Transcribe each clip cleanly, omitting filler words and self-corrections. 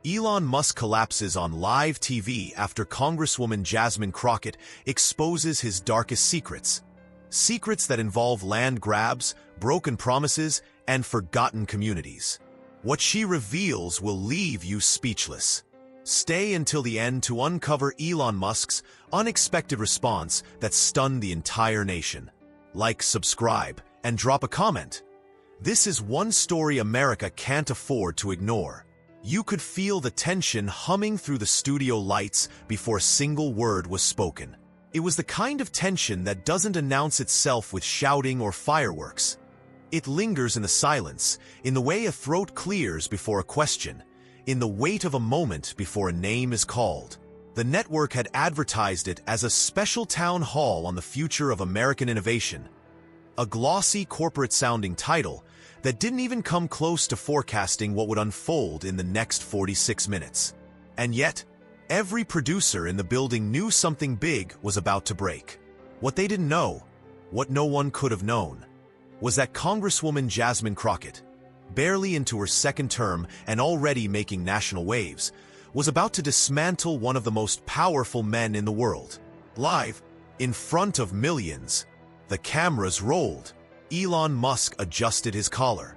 Elon Musk collapses on live TV after Congresswoman Jasmine Crockett exposes his darkest secrets. Secrets that involve land grabs, broken promises, and forgotten communities. What she reveals will leave you speechless. Stay until the end to uncover Elon Musk's unexpected response that stunned the entire nation. Like, subscribe, and drop a comment. This is one story America can't afford to ignore. You could feel the tension humming through the studio lights before a single word was spoken. It was the kind of tension that doesn't announce itself with shouting or fireworks. It lingers in the silence, in the way a throat clears before a question, in the wait of a moment before a name is called. The network had advertised it as a special town hall on the future of American innovation. A glossy corporate-sounding title that didn't even come close to forecasting what would unfold in the next 46 minutes. And yet, every producer in the building knew something big was about to break. What they didn't know, what no one could have known, was that Congresswoman Jasmine Crockett, barely into her second term and already making national waves, was about to dismantle one of the most powerful men in the world. Live, in front of millions, the cameras rolled. Elon Musk adjusted his collar.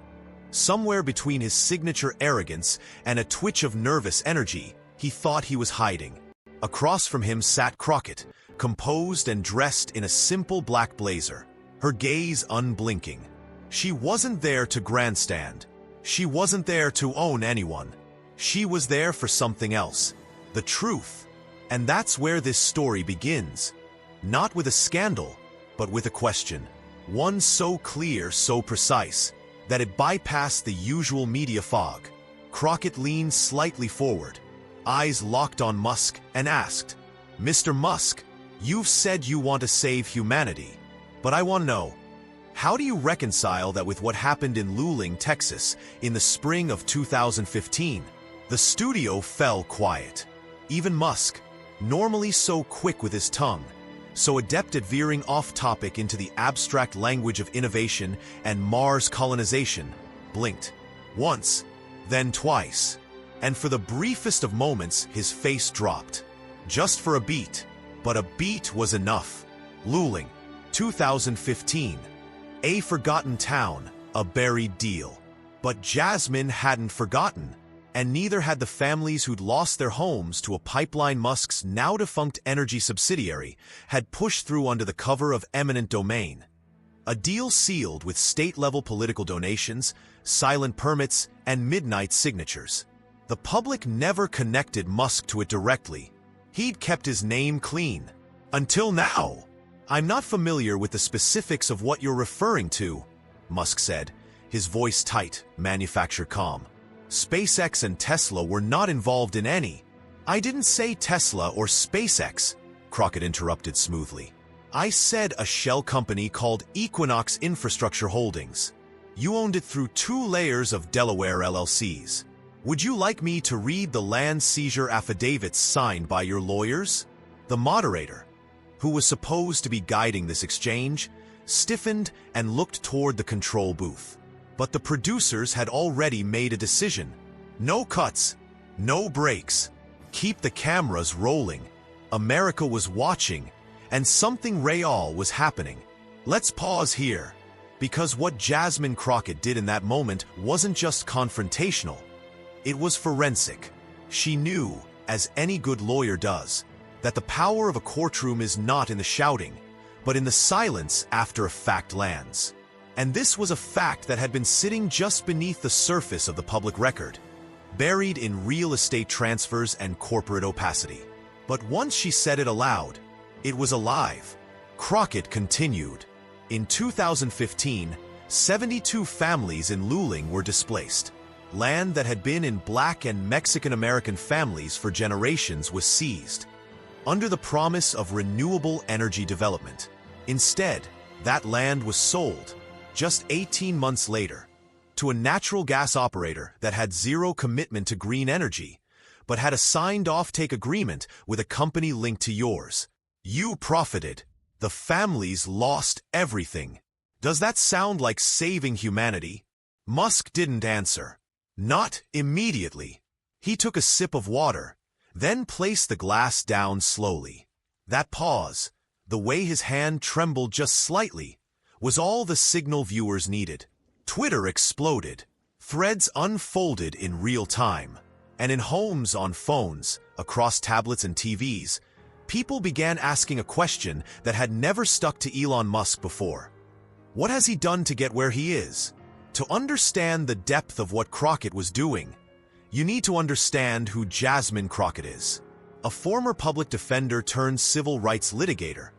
Somewhere between his signature arrogance and a twitch of nervous energy, he thought he was hiding. Across from him sat Crockett, composed and dressed in a simple black blazer, her gaze unblinking. She wasn't there to grandstand. She wasn't there to own anyone. She was there for something else, the truth. And that's where this story begins. Not with a scandal, but with a question. One so clear, so precise, that it bypassed the usual media fog. Crockett leaned slightly forward, eyes locked on Musk, and asked, "Mr. Musk, you've said you want to save humanity, but I want to know, how do you reconcile that with what happened in Luling, Texas, in the spring of 2015? The studio fell quiet. Even Musk, normally so quick with his tongue, so adept at veering off-topic into the abstract language of innovation and Mars colonization, blinked. Once, then twice. And for the briefest of moments, his face dropped. Just for a beat. But a beat was enough. Luling, 2015. A forgotten town, a buried deal. But Jasmine hadn't forgotten. And neither had the families who'd lost their homes to a pipeline Musk's now-defunct energy subsidiary had pushed through under the cover of eminent domain. A deal sealed with state-level political donations, silent permits, and midnight signatures. The public never connected Musk to it directly. He'd kept his name clean. Until now. "I'm not familiar with the specifics of what you're referring to," Musk said, his voice tight, manufactured calm. "SpaceX and Tesla were not involved in any." "I didn't say Tesla or SpaceX," Crockett interrupted smoothly. "I said a shell company called Equinox Infrastructure Holdings. You owned it through 2 layers of Delaware LLCs. Would you like me to read the land seizure affidavits signed by your lawyers?" The moderator, who was supposed to be guiding this exchange, stiffened and looked toward the control booth. But the producers had already made a decision. No cuts, no breaks. Keep the cameras rolling. America was watching, and something real was happening. Let's pause here, because what Jasmine Crockett did in that moment wasn't just confrontational. It was forensic. She knew, as any good lawyer does, that the power of a courtroom is not in the shouting, but in the silence after a fact lands. And this was a fact that had been sitting just beneath the surface of the public record, buried in real estate transfers and corporate opacity. But once she said it aloud, it was alive. Crockett continued. In 2015, 72 families in Luling were displaced. Land that had been in Black and Mexican-American families for generations was seized, under the promise of renewable energy development. Instead, that land was sold, just 18 months later, to a natural gas operator that had zero commitment to green energy, but had a signed offtake agreement with a company linked to yours. You profited. The families lost everything. Does that sound like saving humanity? Musk didn't answer. Not immediately. He took a sip of water, then placed the glass down slowly. That pause, the way his hand trembled just slightly, was all the signal viewers needed. Twitter exploded. Threads unfolded in real time. And in homes, on phones, across tablets and TVs, people began asking a question that had never stuck to Elon Musk before. What has he done to get where he is? To understand the depth of what Crockett was doing, you need to understand who Jasmine Crockett is. A former public defender turned civil rights litigator.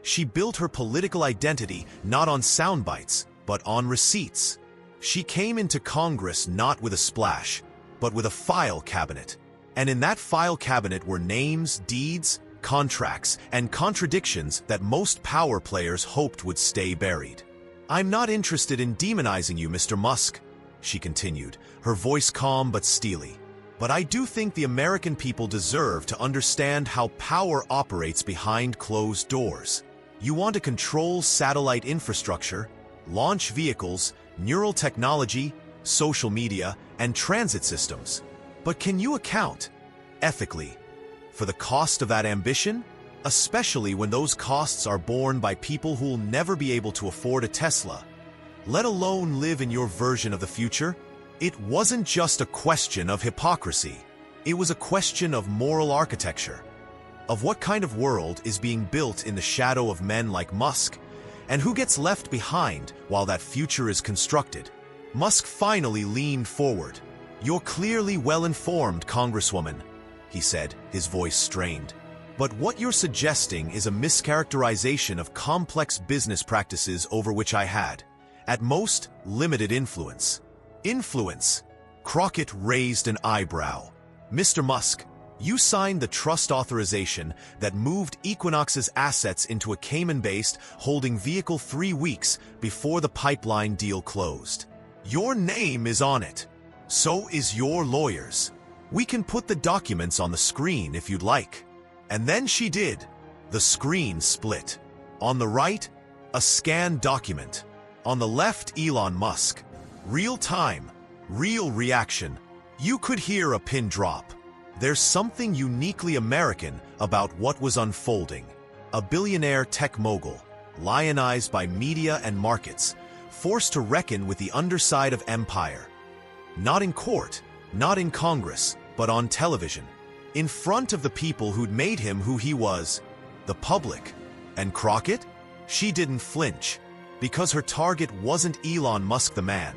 She built her political identity not on sound bites, but on receipts. She came into Congress not with a splash, but with a file cabinet. And in that file cabinet were names, deeds, contracts, and contradictions that most power players hoped would stay buried. "I'm not interested in demonizing you, Mr. Musk," she continued, her voice calm but steely. "But I do think the American people deserve to understand how power operates behind closed doors. You want to control satellite infrastructure, launch vehicles, neural technology, social media, and transit systems. But can you account, ethically, for the cost of that ambition? Especially when those costs are borne by people who'll never be able to afford a Tesla, let alone live in your version of the future?" It wasn't just a question of hypocrisy. It was a question of moral architecture, of what kind of world is being built in the shadow of men like Musk, and who gets left behind while that future is constructed. Musk finally leaned forward. "You're clearly well-informed, Congresswoman," he said, his voice strained. "But what you're suggesting is a mischaracterization of complex business practices over which I had, at most, limited influence." Influence? Crockett raised an eyebrow. "Mr. Musk, you signed the trust authorization that moved Equinox's assets into a Cayman-based holding vehicle 3 weeks before the pipeline deal closed. Your name is on it. So is your lawyer's. We can put the documents on the screen if you'd like." And then she did. The screen split. On the right, a scanned document. On the left, Elon Musk. Real time, real reaction. You could hear a pin drop. There's something uniquely American about what was unfolding. A billionaire tech mogul, lionized by media and markets, forced to reckon with the underside of empire. Not in court, not in Congress, but on television. In front of the people who'd made him who he was, the public. And Crockett? She didn't flinch, because her target wasn't Elon Musk the man.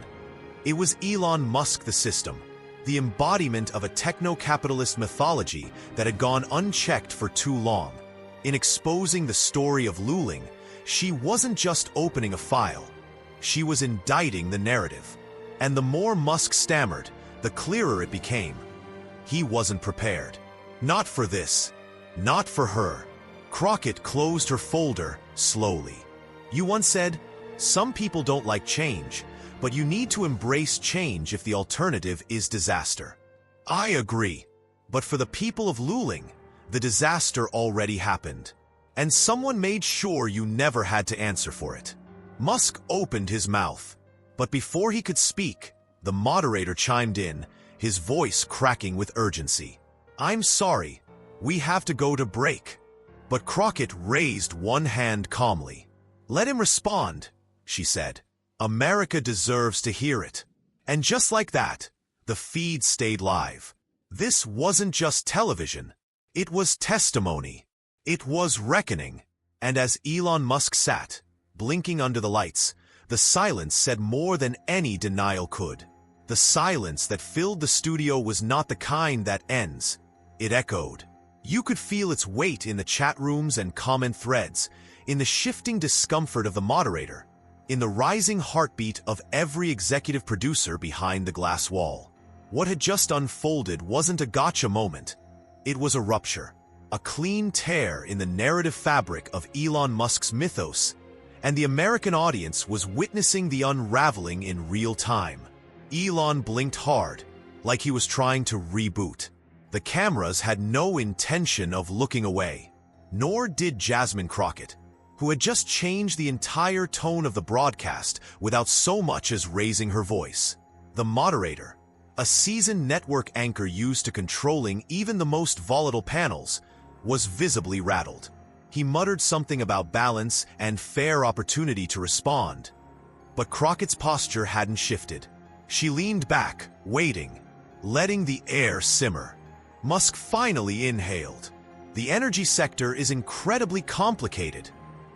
It was Elon Musk the system, the embodiment of a techno-capitalist mythology that had gone unchecked for too long. In exposing the story of Luling, she wasn't just opening a file. She was indicting the narrative. And the more Musk stammered, the clearer it became. He wasn't prepared. Not for this. Not for her. Crockett closed her folder slowly. "You once said, some people don't like change, but you need to embrace change if the alternative is disaster. I agree. But for the people of Luling, the disaster already happened. And someone made sure you never had to answer for it." Musk opened his mouth. But before he could speak, the moderator chimed in, his voice cracking with urgency. "I'm sorry. We have to go to break." But Crockett raised one hand calmly. "Let him respond," she said. "America deserves to hear it." And just like that, the feed stayed live. This wasn't just television. It was testimony. It was reckoning. And as Elon Musk sat, blinking under the lights, the silence said more than any denial could. The silence that filled the studio was not the kind that ends. It echoed. You could feel its weight in the chat rooms and comment threads, in the shifting discomfort of the moderator, in the rising heartbeat of every executive producer behind the glass wall. What had just unfolded wasn't a gotcha moment. It was a rupture, a clean tear in the narrative fabric of Elon Musk's mythos, and the American audience was witnessing the unraveling in real time. Elon blinked hard, like he was trying to reboot. The cameras had no intention of looking away, nor did Jasmine Crockett, who had just changed the entire tone of the broadcast without so much as raising her voice. The moderator, a seasoned network anchor used to controlling even the most volatile panels, was visibly rattled. He muttered something about balance and fair opportunity to respond. But Crockett's posture hadn't shifted. She leaned back, waiting, letting the air simmer. Musk finally inhaled. "The energy sector is incredibly complicated,"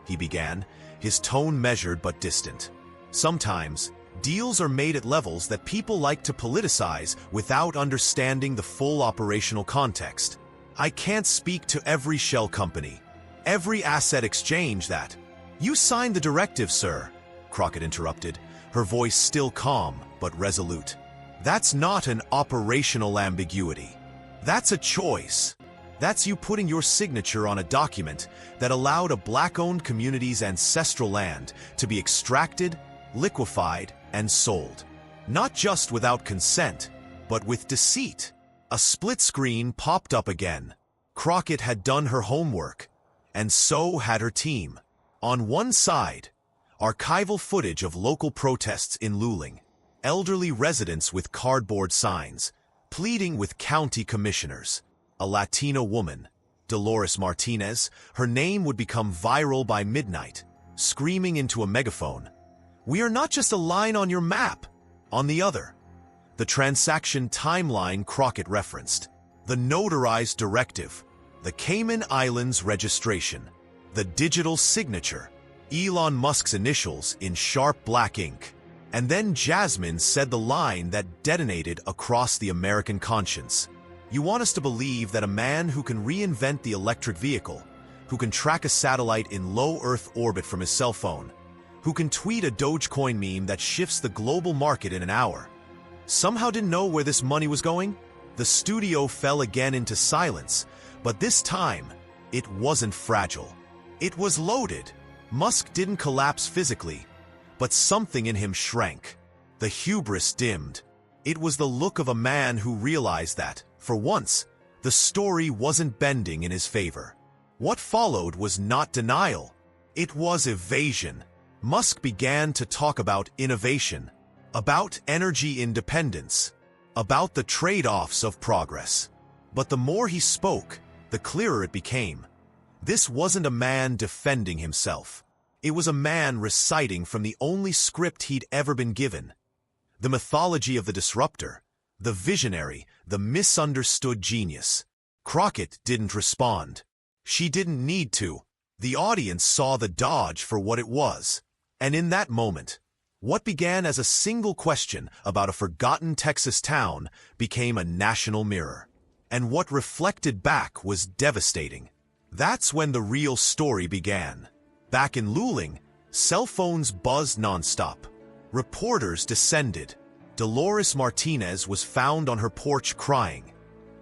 he began, his tone measured but distant. "Sometimes, deals are made at levels that people like to politicize without understanding the full operational context. I can't speak to every shell company, every asset exchange that—" "You signed the directive, sir," Crockett interrupted, her voice still calm but resolute. "That's not an operational ambiguity. That's a choice. That's you putting your signature on a document that allowed a black-owned community's ancestral land to be extracted, liquefied, and sold. Not just without consent, but with deceit." A split screen popped up again. Crockett had done her homework, and so had her team. On one side, archival footage of local protests in Luling, elderly residents with cardboard signs, pleading with county commissioners. A Latino woman, Dolores Martinez, her name would become viral by midnight, screaming into a megaphone, "We are not just a line on your map." On the other, the transaction timeline Crockett referenced, the notarized directive, the Cayman Islands registration, the digital signature, Elon Musk's initials in sharp black ink. And then Jasmine said the line that detonated across the American conscience. "You want us to believe that a man who can reinvent the electric vehicle, who can track a satellite in low Earth orbit from his cell phone, who can tweet a Dogecoin meme that shifts the global market in an hour, somehow didn't know where this money was going?" The studio fell again into silence, but this time, it wasn't fragile. It was loaded. Musk didn't collapse physically, but something in him shrank. The hubris dimmed. It was the look of a man who realized that, for once, the story wasn't bending in his favor. What followed was not denial. It was evasion. Musk began to talk about innovation, about energy independence, about the trade-offs of progress. But the more he spoke, the clearer it became. This wasn't a man defending himself. It was a man reciting from the only script he'd ever been given. The mythology of the disruptor, the visionary, the misunderstood genius. Crockett didn't respond. She didn't need to. The audience saw the dodge for what it was. And in that moment, what began as a single question about a forgotten Texas town became a national mirror. And what reflected back was devastating. That's when the real story began. Back in Luling, cell phones buzzed nonstop. Reporters descended. Dolores Martinez was found on her porch crying.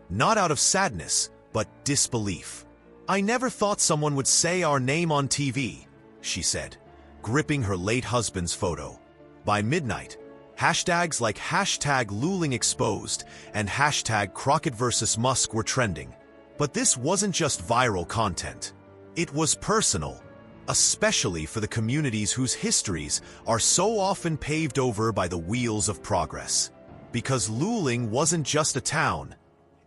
Not out of sadness, but disbelief. "I never thought someone would say our name on TV," she said, gripping her late husband's photo. By midnight, hashtags like #LulingExposed and #Crockett vs. Musk were trending. But this wasn't just viral content. It was personal, especially for the communities whose histories are so often paved over by the wheels of progress. Because Luling wasn't just a town,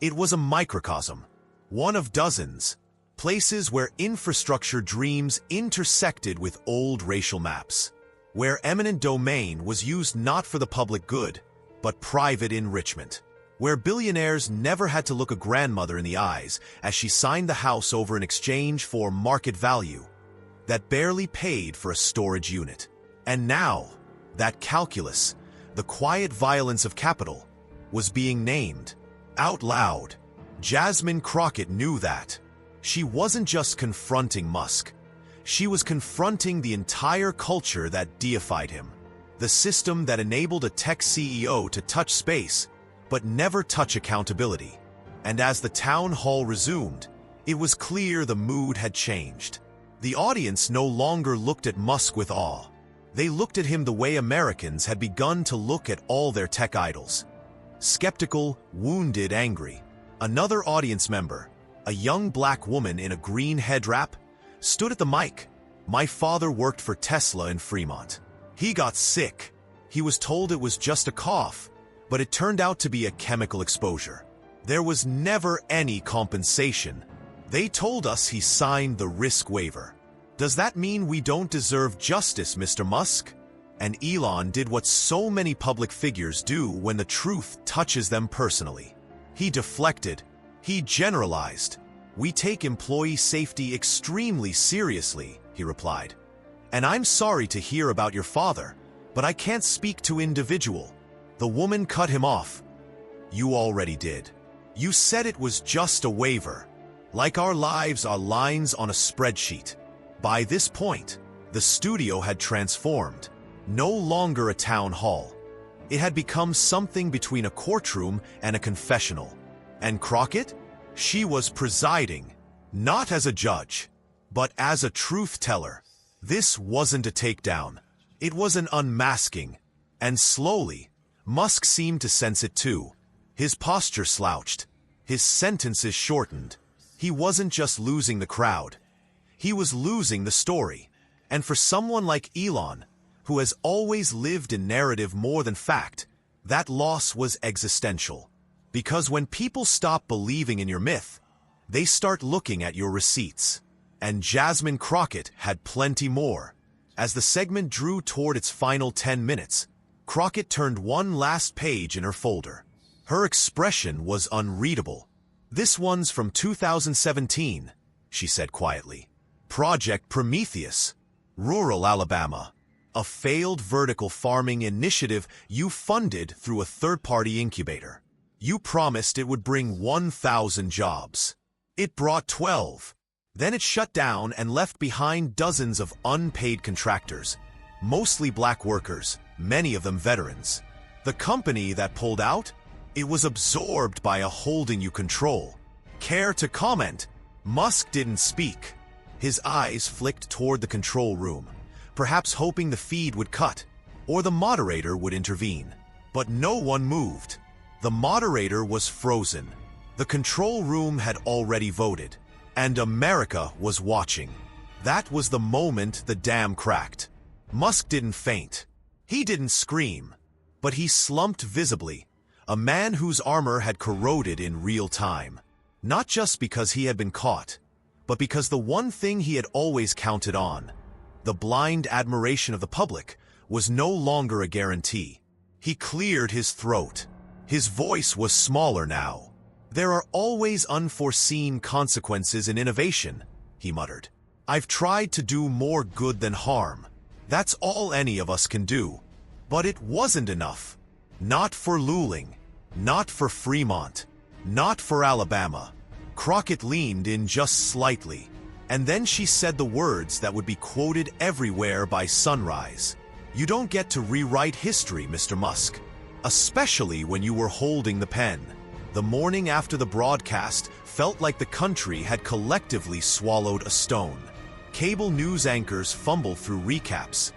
it was a microcosm, one of dozens, places where infrastructure dreams intersected with old racial maps, where eminent domain was used not for the public good, but private enrichment, where billionaires never had to look a grandmother in the eyes as she signed the house over in exchange for market value that barely paid for a storage unit. And now, that calculus, the quiet violence of capital, was being named out loud. Jasmine Crockett knew that. She wasn't just confronting Musk. She was confronting the entire culture that deified him, the system that enabled a tech CEO to touch space, but never touch accountability. And as the town hall resumed, it was clear the mood had changed. The audience no longer looked at Musk with awe. They looked at him the way Americans had begun to look at all their tech idols. Skeptical, wounded, angry. Another audience member, a young black woman in a green head wrap, stood at the mic. "My father worked for Tesla in Fremont. He got sick. He was told it was just a cough, but it turned out to be a chemical exposure. There was never any compensation. They told us he signed the risk waiver. Does that mean we don't deserve justice, Mr. Musk? And Elon did what so many public figures do when the truth touches them personally. He deflected. He generalized. "We take employee safety extremely seriously," he replied. "And I'm sorry to hear about your father, but I can't speak to individual." The woman cut him off. "You already did. You said it was just a waiver. Like our lives are lines on a spreadsheet." By this point, the studio had transformed. No longer a town hall. It had become something between a courtroom and a confessional. And Crockett? She was presiding, not as a judge, but as a truth-teller. This wasn't a takedown. It was an unmasking. And slowly, Musk seemed to sense it too. His posture slouched. His sentences shortened. He wasn't just losing the crowd. He was losing the story. And for someone like Elon, who has always lived in narrative more than fact, that loss was existential. Because when people stop believing in your myth, they start looking at your receipts. And Jasmine Crockett had plenty more. As the segment drew toward its final 10 minutes, Crockett turned one last page in her folder. Her expression was unreadable. "This one's from 2017, she said quietly. "Project Prometheus, rural Alabama. A failed vertical farming initiative you funded through a third-party incubator. You promised it would bring 1,000 jobs. It brought 12. Then it shut down and left behind dozens of unpaid contractors, mostly black workers, many of them veterans. The company that pulled out? It was absorbed by a holding you control. Care to comment?" Musk didn't speak. His eyes flicked toward the control room, perhaps hoping the feed would cut, or the moderator would intervene. But no one moved. The moderator was frozen. The control room had already voted, and America was watching. That was the moment the dam cracked. Musk didn't faint. He didn't scream. But he slumped visibly, a man whose armor had corroded in real time. Not just because he had been caught, but because the one thing he had always counted on, the blind admiration of the public, was no longer a guarantee. He cleared his throat. His voice was smaller now. "There are always unforeseen consequences in innovation," he muttered. "I've tried to do more good than harm. That's all any of us can do. But it wasn't enough. Not for Luling. Not for Fremont. Not for Alabama." Crockett leaned in just slightly, and then she said the words that would be quoted everywhere by sunrise. "You don't get to rewrite history, Mr. Musk. Especially when you were holding the pen." The morning after the broadcast felt like the country had collectively swallowed a stone. Cable news anchors fumbled through recaps,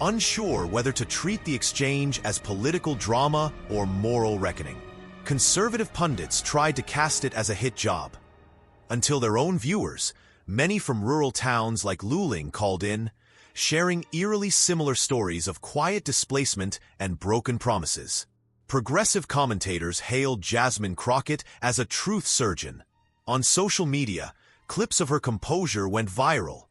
unsure whether to treat the exchange as political drama or moral reckoning. Conservative pundits tried to cast it as a hit job, until their own viewers, many from rural towns like Luling, called in, sharing eerily similar stories of quiet displacement and broken promises. Progressive commentators hailed Jasmine Crockett as a truth surgeon. On social media, clips of her composure went viral.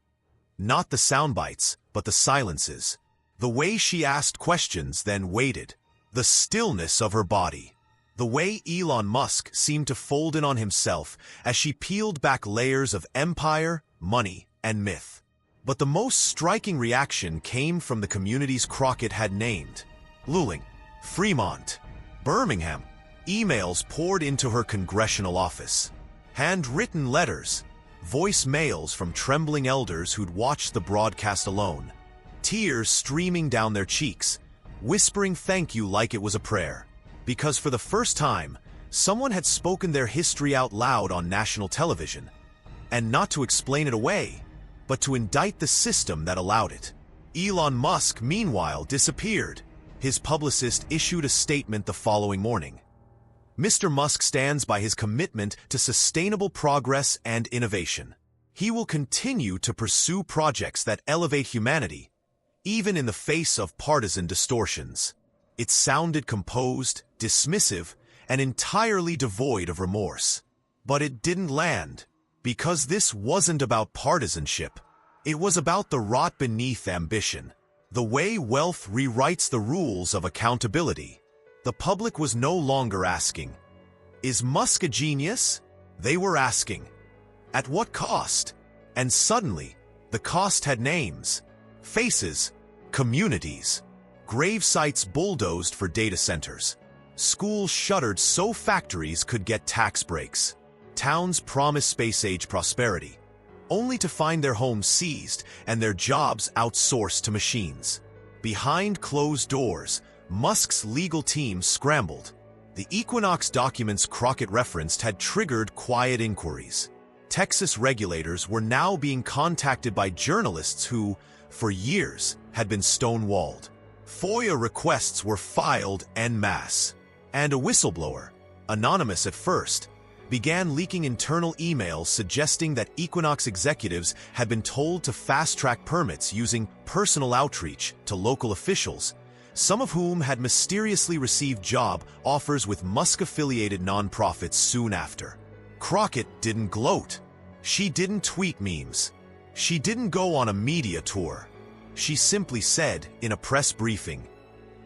Not the sound bites, but the silences. The way she asked questions, then waited. The stillness of her body. The way Elon Musk seemed to fold in on himself as she peeled back layers of empire, money, and myth. But the most striking reaction came from the communities Crockett had named. Luling, Fremont, Birmingham. Emails poured into her congressional office. Handwritten letters. Voicemails from trembling elders who'd watched the broadcast alone. Tears streaming down their cheeks, whispering thank you like it was a prayer. Because for the first time, someone had spoken their history out loud on national television. And not to explain it away, but to indict the system that allowed it. Elon Musk, meanwhile, disappeared. His publicist issued a statement the following morning. Mr. Musk stands by his commitment to sustainable progress and innovation. He will continue to pursue projects that elevate humanity, even in the face of partisan distortions. It sounded composed, dismissive, and entirely devoid of remorse. But it didn't land, because this wasn't about partisanship. It was about the rot beneath ambition, the way wealth rewrites the rules of accountability. The public was no longer asking, "Is Musk a genius?" They were asking, "At what cost?" And suddenly, the cost had names, faces, communities. Grave sites bulldozed for data centers. Schools shuttered so factories could get tax breaks. Towns promised space-age prosperity, only to find their homes seized and their jobs outsourced to machines. Behind closed doors, Musk's legal team scrambled. The Equinox documents Crockett referenced had triggered quiet inquiries. Texas regulators were now being contacted by journalists who, for years, had been stonewalled. FOIA requests were filed en masse, and a whistleblower, anonymous at first, began leaking internal emails suggesting that Equinox executives had been told to fast-track permits using personal outreach to local officials, some of whom had mysteriously received job offers with Musk-affiliated nonprofits soon after. Crockett didn't gloat. She didn't tweet memes. She didn't go on a media tour. She simply said in a press briefing,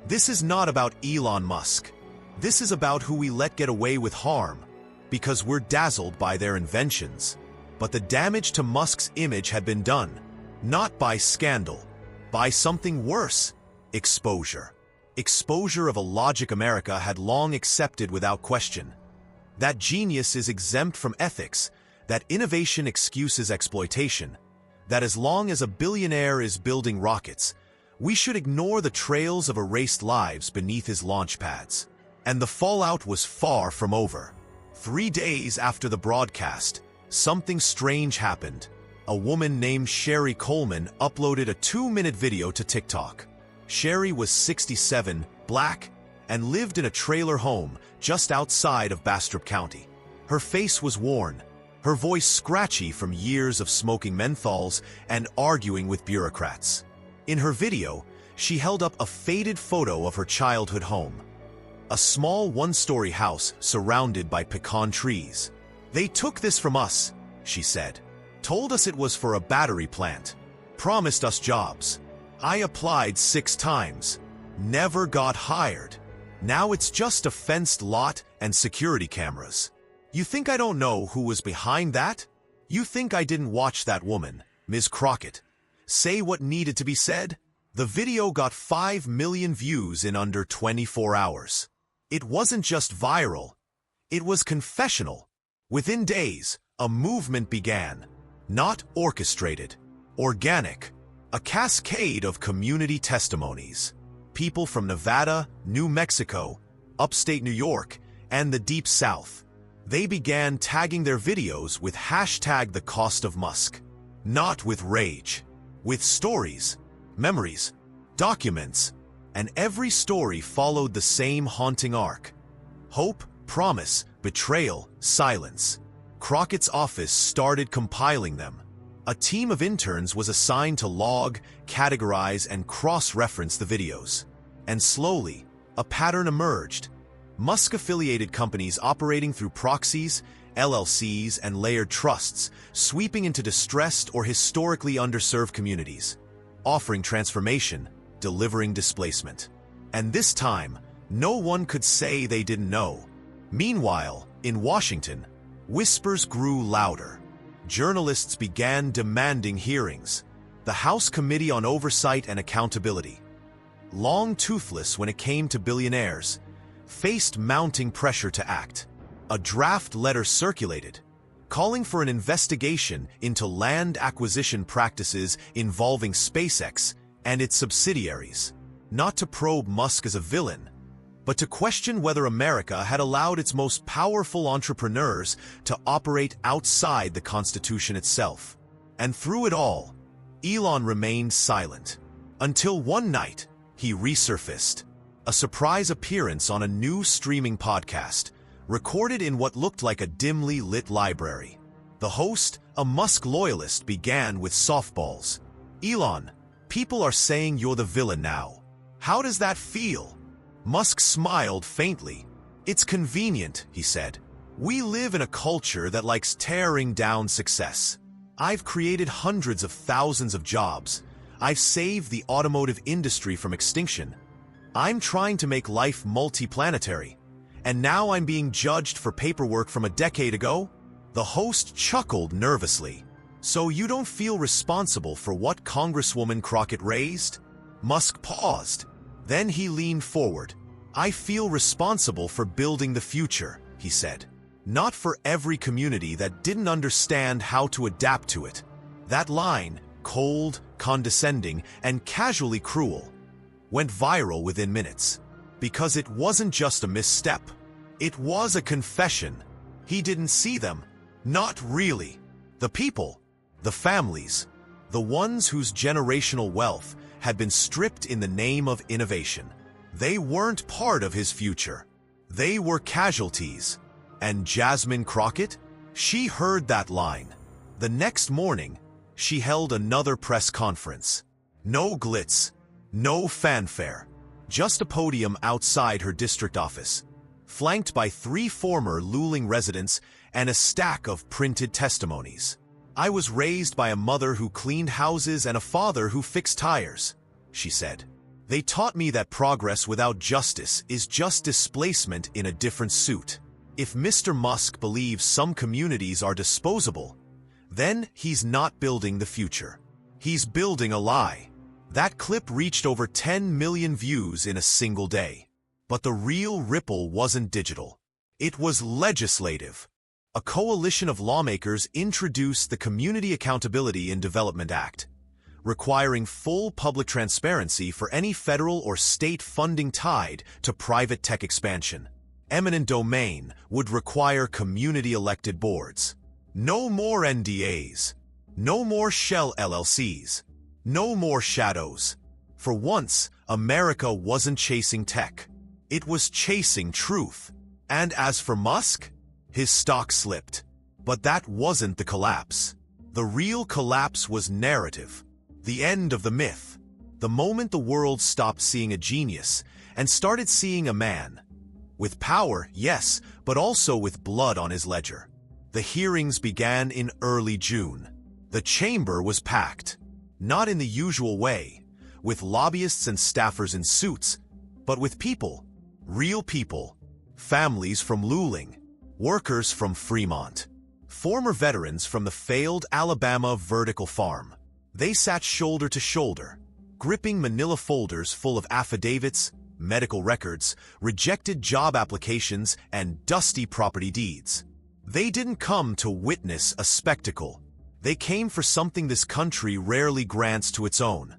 "This is not about Elon Musk. This is about who we let get away with harm, because we're dazzled by their inventions." But the damage to Musk's image had been done, not by scandal, by something worse: exposure. Exposure of a logic America had long accepted without question. That genius is exempt from ethics, that innovation excuses exploitation, that as long as a billionaire is building rockets, we should ignore the trails of erased lives beneath his launch pads. And the fallout was far from over. 3 days after the broadcast, something strange happened. A woman named Sherry Coleman uploaded a 2-minute video to TikTok. Sherry was 67, black, and lived in a trailer home just outside of Bastrop County. Her face was worn, her voice scratchy from years of smoking menthols and arguing with bureaucrats. In her video, she held up a faded photo of her childhood home. A small 1-story house surrounded by pecan trees. "They took this from us," she said. "Told us it was for a battery plant. Promised us jobs. I applied 6 times. Never got hired. Now it's just a fenced lot and security cameras. You think I don't know who was behind that? You think I didn't watch that woman, Ms. Crockett, say what needed to be said?" The video got 5 million views in under 24 hours. It wasn't just viral. It was confessional. Within days, a movement began. Not orchestrated, organic. A cascade of community testimonies. People from Nevada, New Mexico, upstate New York, and the Deep South. They began tagging their videos with #TheCostOfMusk. Not with rage. With stories, memories, documents, and every story followed the same haunting arc. Hope, promise, betrayal, silence. Crockett's office started compiling them. A team of interns was assigned to log, categorize, and cross-reference the videos. And slowly, a pattern emerged. Musk-affiliated companies operating through proxies, LLCs, and layered trusts, sweeping into distressed or historically underserved communities, offering transformation, delivering displacement. And this time, no one could say they didn't know. Meanwhile, in Washington, whispers grew louder. Journalists began demanding hearings. The House Committee on Oversight and Accountability, long toothless when it came to billionaires, faced mounting pressure to act. A draft letter circulated, calling for an investigation into land acquisition practices involving SpaceX and its subsidiaries, not to probe Musk as a villain, but to question whether America had allowed its most powerful entrepreneurs to operate outside the Constitution itself. And through it all, Elon remained silent. Until one night, he resurfaced. A surprise appearance on a new streaming podcast, recorded in what looked like a dimly lit library. The host, a Musk loyalist, began with softballs. "Elon, people are saying you're the villain now. How does that feel?" Musk smiled faintly. "It's convenient," he said. "We live in a culture that likes tearing down success. I've created hundreds of thousands of jobs. I've saved the automotive industry from extinction. I'm trying to make life multiplanetary. And now I'm being judged for paperwork from a decade ago?" The host chuckled nervously. "So you don't feel responsible for what Congresswoman Crockett raised?" Musk paused. Then he leaned forward. "I feel responsible for building the future," he said. "Not for every community that didn't understand how to adapt to it." That line, cold, condescending, and casually cruel, went viral within minutes. Because it wasn't just a misstep. It was a confession. He didn't see them. Not really. The people, the families, the ones whose generational wealth had been stripped in the name of innovation. They weren't part of his future. They were casualties. And Jasmine Crockett? She heard that line. The next morning, she held another press conference. No glitz, no fanfare, just a podium outside her district office, flanked by 3 former Luling residents and a stack of printed testimonies. "I was raised by a mother who cleaned houses and a father who fixed tires," she said. "They taught me that progress without justice is just displacement in a different suit. If Mr. Musk believes some communities are disposable, then he's not building the future. He's building a lie." That clip reached over 10 million views in a single day. But the real ripple wasn't digital. It was legislative. A coalition of lawmakers introduced the Community Accountability in Development Act, requiring full public transparency for any federal or state funding tied to private tech expansion. Eminent domain would require community-elected boards. No more NDAs. No more shell LLCs. No more shadows. For once, America wasn't chasing tech. It was chasing truth. And as for Musk, his stock slipped. But that wasn't the collapse. The real collapse was narrative. The end of the myth. The moment the world stopped seeing a genius and started seeing a man. With power, yes, but also with blood on his ledger. The hearings began in early June. The chamber was packed. Not in the usual way, with lobbyists and staffers in suits, but with people, real people, families from Luling, workers from Fremont, former veterans from the failed Alabama vertical farm. They sat shoulder to shoulder, gripping manila folders full of affidavits, medical records, rejected job applications, and dusty property deeds. They didn't come to witness a spectacle. They came for something this country rarely grants to its own.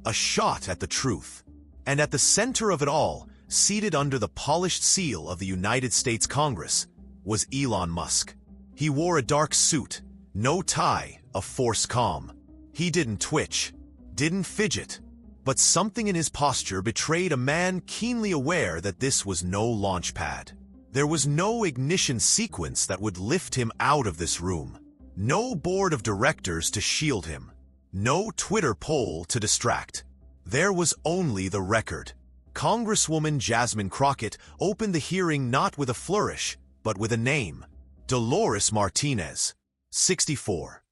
A shot at the truth. And at the center of it all, seated under the polished seal of the United States Congress, was Elon Musk. He wore a dark suit, no tie, a forced calm. He didn't twitch, didn't fidget, but something in his posture betrayed a man keenly aware that this was no launch pad. There was no ignition sequence that would lift him out of this room. No board of directors to shield him. No Twitter poll to distract. There was only the record. Congresswoman Jasmine Crockett opened the hearing not with a flourish, but with a name. Dolores Martinez, 64.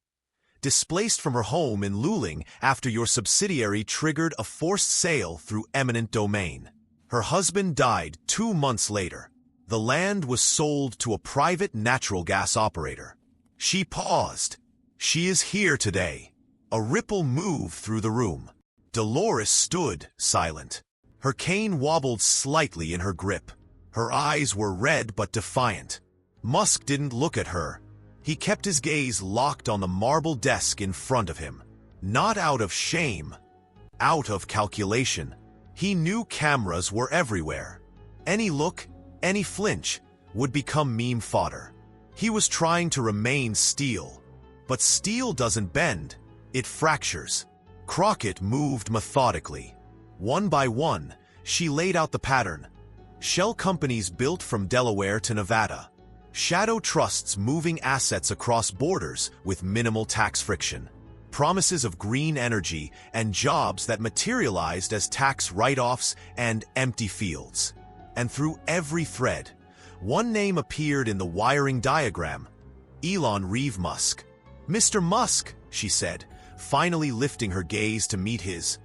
Displaced from her home in Luling after your subsidiary triggered a forced sale through eminent domain. Her husband died 2 months later. The land was sold to a private natural gas operator. She paused. She is here today. A ripple moved through the room. Dolores stood silent. Her cane wobbled slightly in her grip. Her eyes were red but defiant. Musk didn't look at her. He kept his gaze locked on the marble desk in front of him. Not out of shame, out of calculation. He knew cameras were everywhere. Any look, any flinch, would become meme fodder. He was trying to remain steel. But steel doesn't bend, it fractures. Crockett moved methodically. One by one, she laid out the pattern. Shell companies built from Delaware to Nevada. Shadow trusts moving assets across borders with minimal tax friction. promises of green energy and jobs that materialized as tax write-offs and empty fields. And through every thread, one name appeared in the wiring diagram: Elon Musk. "Mr. Musk," she said, finally lifting her gaze to meet his.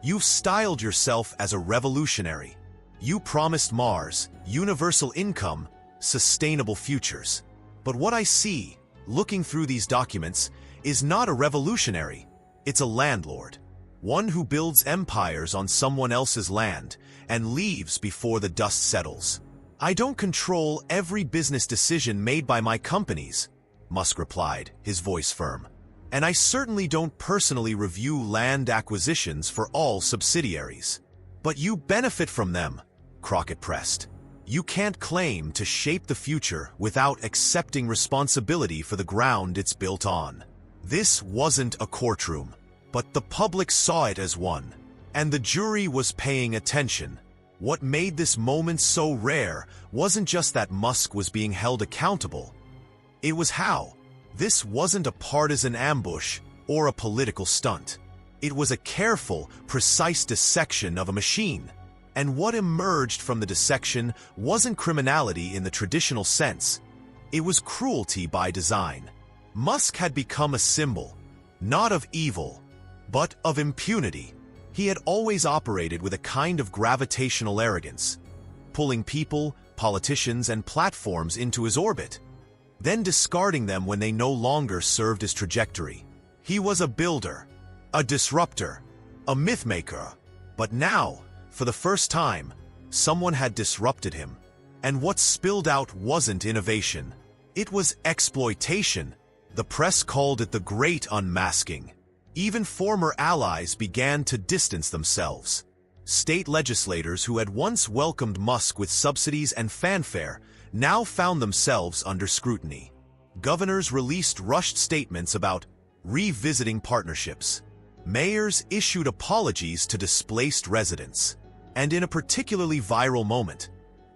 "You've styled yourself as a revolutionary. You promised Mars, universal income, sustainable futures. But what I see, looking through these documents, is not a revolutionary. It's a landlord. One who builds empires on someone else's land and leaves before the dust settles. I don't control every business decision made by my companies," Musk replied, his voice firm. "And I certainly don't personally review land acquisitions for all subsidiaries." "But you benefit from them," Crockett pressed. "You can't claim to shape the future without accepting responsibility for the ground it's built on." This wasn't a courtroom, but the public saw it as one, and the jury was paying attention. What made this moment so rare wasn't just that Musk was being held accountable. It was how. This wasn't a partisan ambush or a political stunt. It was a careful, precise dissection of a machine. And what emerged from the dissection wasn't criminality in the traditional sense. It was cruelty by design. Musk had become a symbol, not of evil, but of impunity. He had always operated with a kind of gravitational arrogance, pulling people, politicians, and platforms into his orbit, then discarding them when they no longer served his trajectory. He was a builder, a disruptor, a mythmaker. But now, for the first time, someone had disrupted him. And what spilled out wasn't innovation. It was exploitation. The press called it the Great Unmasking. Even former allies began to distance themselves. State legislators who had once welcomed Musk with subsidies and fanfare now found themselves under scrutiny. Governors released rushed statements about revisiting partnerships. Mayors issued apologies to displaced residents. And in a particularly viral moment,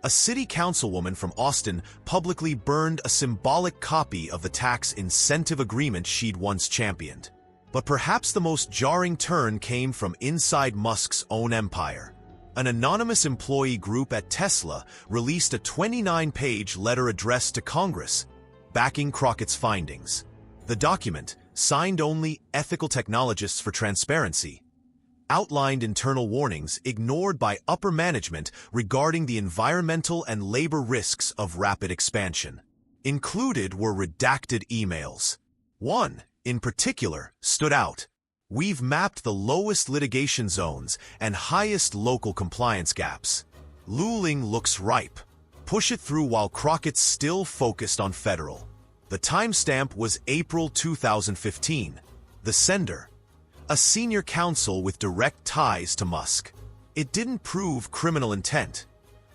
a city councilwoman from Austin publicly burned a symbolic copy of the tax incentive agreement she'd once championed. But perhaps the most jarring turn came from inside Musk's own empire. An anonymous employee group at Tesla released a 29-page letter addressed to Congress, backing Crockett's findings. The document, signed only Ethical Technologists for Transparency, outlined internal warnings ignored by upper management regarding the environmental and labor risks of rapid expansion. Included were redacted emails. One, in particular, stood out. "We've mapped the lowest litigation zones and highest local compliance gaps. Luling looks ripe. Push it through while Crockett's still focused on federal." The timestamp was April 2015. The sender, a senior counsel with direct ties to Musk. It didn't prove criminal intent,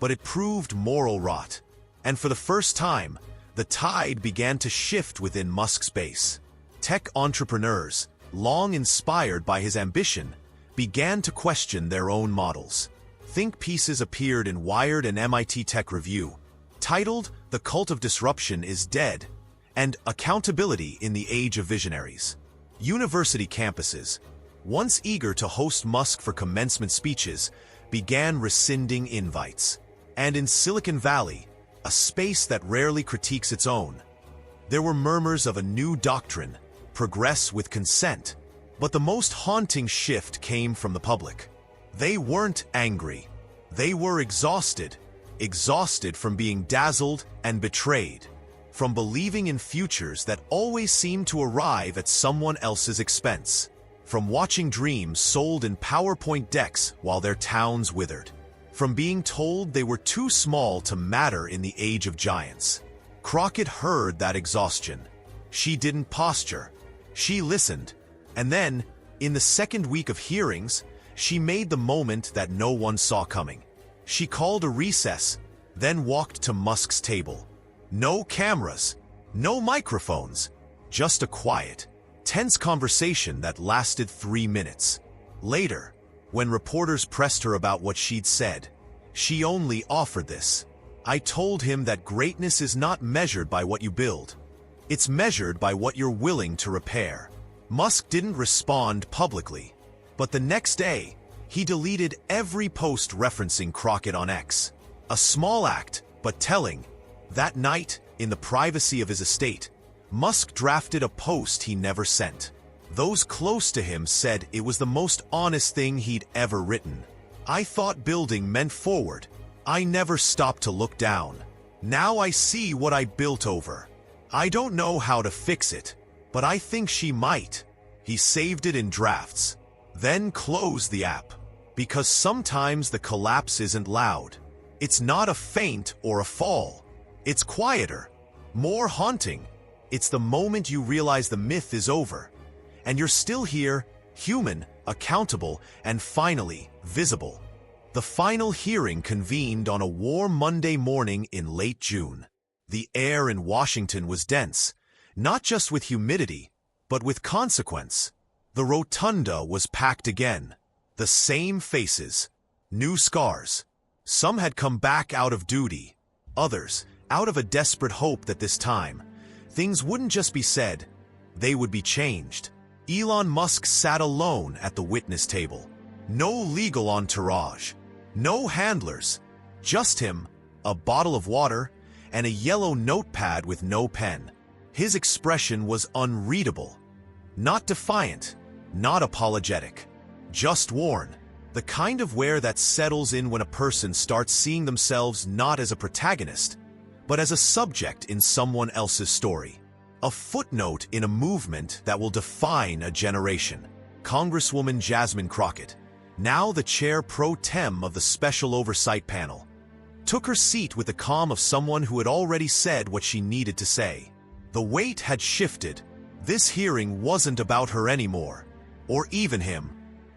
but it proved moral rot. And for the first time, the tide began to shift within Musk's base. Tech entrepreneurs, long inspired by his ambition, began to question their own models. Think pieces appeared in Wired and MIT Tech Review, titled "The Cult of Disruption is Dead" and "Accountability in the Age of Visionaries." University campuses, once eager to host Musk for commencement speeches, began rescinding invites. And in Silicon Valley, a space that rarely critiques its own, there were murmurs of a new doctrine, progress with consent. But the most haunting shift came from the public. They weren't angry. They were exhausted. Exhausted from being dazzled and betrayed. From believing in futures that always seemed to arrive at someone else's expense. From watching dreams sold in PowerPoint decks while their towns withered. From being told they were too small to matter in the age of giants. Crockett heard that exhaustion. She didn't posture. She listened. And then, in the second week of hearings, she made the moment that no one saw coming. She called a recess, then walked to Musk's table. No cameras, no microphones, just a quiet, tense conversation that lasted 3 minutes. Later, when reporters pressed her about what she'd said, she only offered this: "I told him that greatness is not measured by what you build. It's measured by what you're willing to repair." Musk didn't respond publicly, but the next day, he deleted every post referencing Crockett on X. A small act, but telling. That night, in the privacy of his estate, Musk drafted a post he never sent. Those close to him said it was the most honest thing he'd ever written. "I thought building meant forward. I never stopped to look down. Now I see what I built over. I don't know how to fix it, but I think she might." He saved it in drafts, then closed the app. Because sometimes the collapse isn't loud. It's not a feint or a fall. It's quieter, more haunting. It's the moment you realize the myth is over, and you're still here, human, accountable, and finally, visible. The final hearing convened on a warm Monday morning in late June. The air in Washington was dense, not just with humidity, but with consequence. The rotunda was packed again. The same faces, new scars. Some had come back out of duty, others out of a desperate hope that this time, things wouldn't just be said, they would be changed. Elon Musk sat alone at the witness table. No legal entourage, no handlers, just him, a bottle of water, and a yellow notepad with no pen. His expression was unreadable. Not defiant, not apologetic, just worn. The kind of wear that settles in when a person starts seeing themselves not as a protagonist, but as a subject in someone else's story. A footnote in a movement that will define a generation. Congresswoman Jasmine Crockett, now the chair pro tem of the Special Oversight Panel, took her seat with the calm of someone who had already said what she needed to say. The weight had shifted. This hearing wasn't about her anymore, or even him.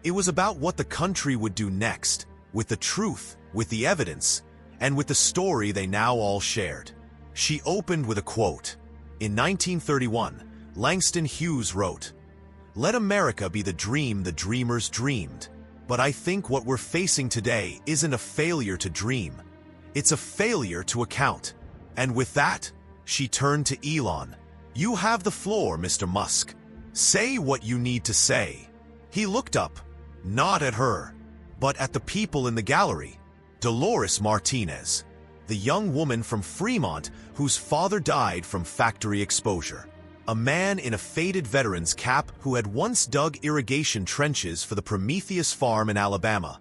It was about what the country would do next, with the truth, with the evidence, and with the story they now all shared. She opened with a quote. In 1931, Langston Hughes wrote, "Let America be the dream the dreamers dreamed. But I think what we're facing today isn't a failure to dream. It's a failure to account." And with that, she turned to Elon. "You have the floor, Mr. Musk. Say what you need to say." He looked up, not at her, but at the people in the gallery. Dolores Martinez, the young woman from Fremont whose father died from factory exposure. A man in a faded veteran's cap who had once dug irrigation trenches for the Prometheus farm in Alabama,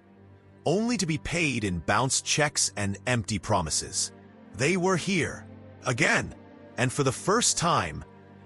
only to be paid in bounced checks and empty promises. They were here, again, and for the first time,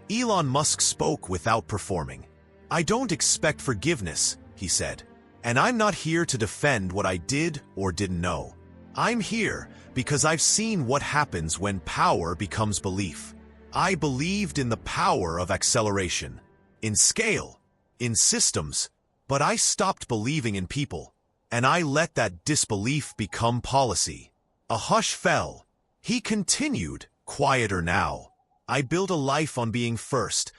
Elon Musk spoke without performing. "I don't expect forgiveness," he said, "and I'm not here to defend what I did or didn't know. I'm here because I've seen what happens when power becomes belief. I believed in the power of acceleration, in scale, in systems, but I stopped believing in people, and I let that disbelief become policy." A hush fell. He continued, quieter now. "I built a life on being first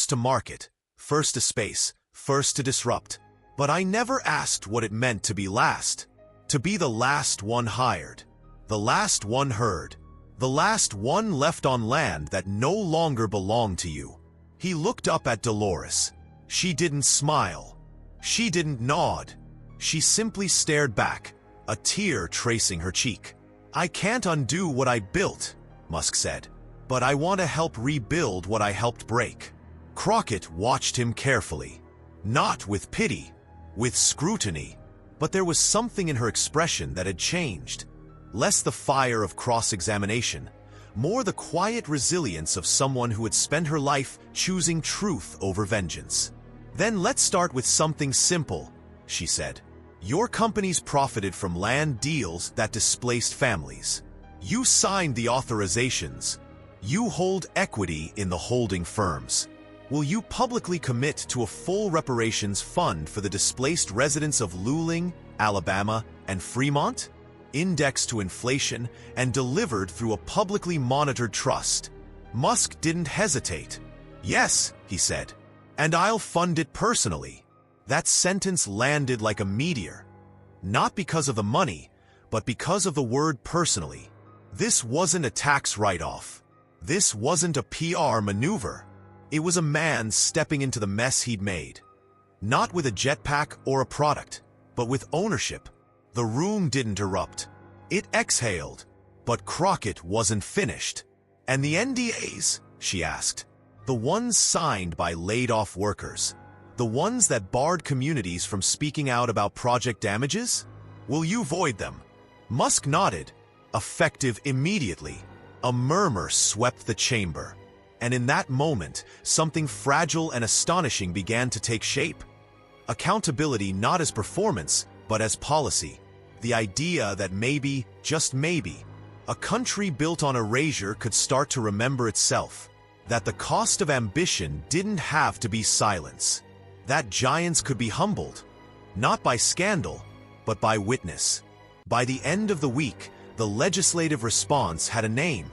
to market, first to space, first to disrupt. But I never asked what it meant to be last. To be the last one hired, the last one heard, the last one left on land that no longer belonged to you." He looked up at Dolores. She didn't smile. She didn't nod. She simply stared back, a tear tracing her cheek. "I can't undo what I built," Musk said, "but I want to help rebuild what I helped break." Crockett watched him carefully, not with pity, with scrutiny, but there was something in her expression that had changed. Less the fire of cross-examination, more the quiet resilience of someone who had spent her life choosing truth over vengeance. "Then let's start with something simple," she said. "Your companies profited from land deals that displaced families. You signed the authorizations. You hold equity in the holding firms. Will you publicly commit to a full reparations fund for the displaced residents of Luling, Alabama, and Fremont? Indexed to inflation and delivered through a publicly monitored trust?" Musk didn't hesitate. "Yes," he said, "and I'll fund it personally." That sentence landed like a meteor. Not because of the money, but because of the word personally. This wasn't a tax write-off. This wasn't a PR maneuver. It was a man stepping into the mess he'd made. Not with a jetpack or a product, but with ownership. The room didn't erupt. It exhaled. But Crockett wasn't finished. "And the NDAs?" she asked. "The ones signed by laid-off workers? The ones that barred communities from speaking out about project damages? Will you void them?" Musk nodded, effective immediately. A murmur swept the chamber. And in that moment, something fragile and astonishing began to take shape. Accountability not as performance, but as policy. The idea that maybe, just maybe, a country built on erasure could start to remember itself. That the cost of ambition didn't have to be silence. That giants could be humbled, not by scandal, but by witness. By the end of the week, the legislative response had a name: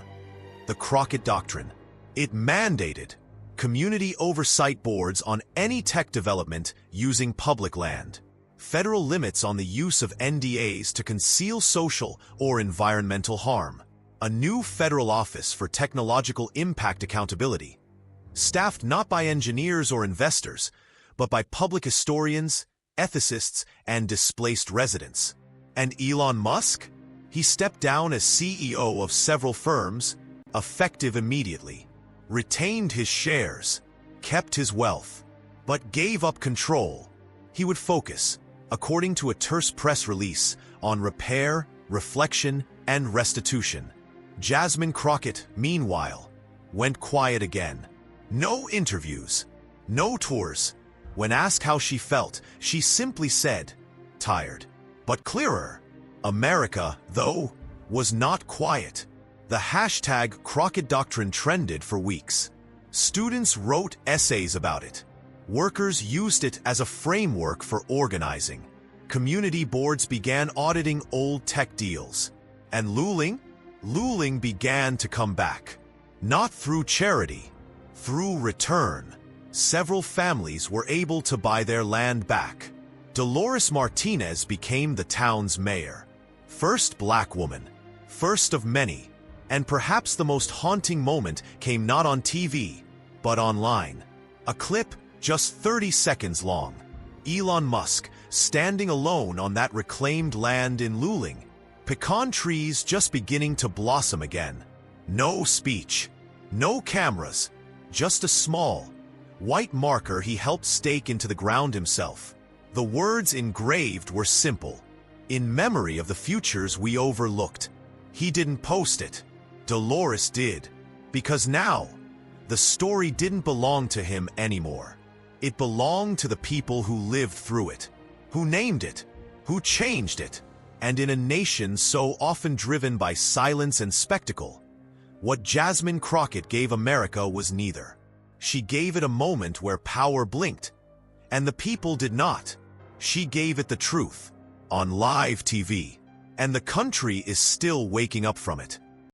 the Crockett Doctrine. It mandated community oversight boards on any tech development using public land, federal limits on the use of NDAs to conceal social or environmental harm, a new federal office for technological impact accountability, staffed not by engineers or investors, but by public historians, ethicists, and displaced residents. And Elon Musk? He stepped down as CEO of several firms, effective immediately, retained his shares, kept his wealth, but gave up control. He would focus, according to a terse press release, on repair, reflection, and restitution. Jasmine Crockett, meanwhile, went quiet again. No interviews, no tours. When asked how she felt, she simply said, "Tired." But clearer. America, though, was not quiet. The hashtag Crockett Doctrine trended for weeks. Students wrote essays about it. Workers used it as a framework for organizing. Community boards began auditing old tech deals. And Luling began to come back. Not through charity, through return. Several families were able to buy their land back. Dolores Martinez became the town's mayor. First black woman, first of many. And perhaps the most haunting moment came not on TV, but online. A clip just 30 seconds long. Elon Musk standing alone on that reclaimed land in Luling. Pecan trees just beginning to blossom again. No speech, no cameras, just a small, white marker he helped stake into the ground himself. The words engraved were simple. In memory of the futures we overlooked. He didn't post it. Dolores did. Because now, the story didn't belong to him anymore. It belonged to the people who lived through it, who named it, who changed it. And in a nation so often driven by silence and spectacle, what Jasmine Crockett gave America was neither. She gave it a moment where power blinked, and the people did not. She gave it the truth, on live TV. And the country is still waking up from it.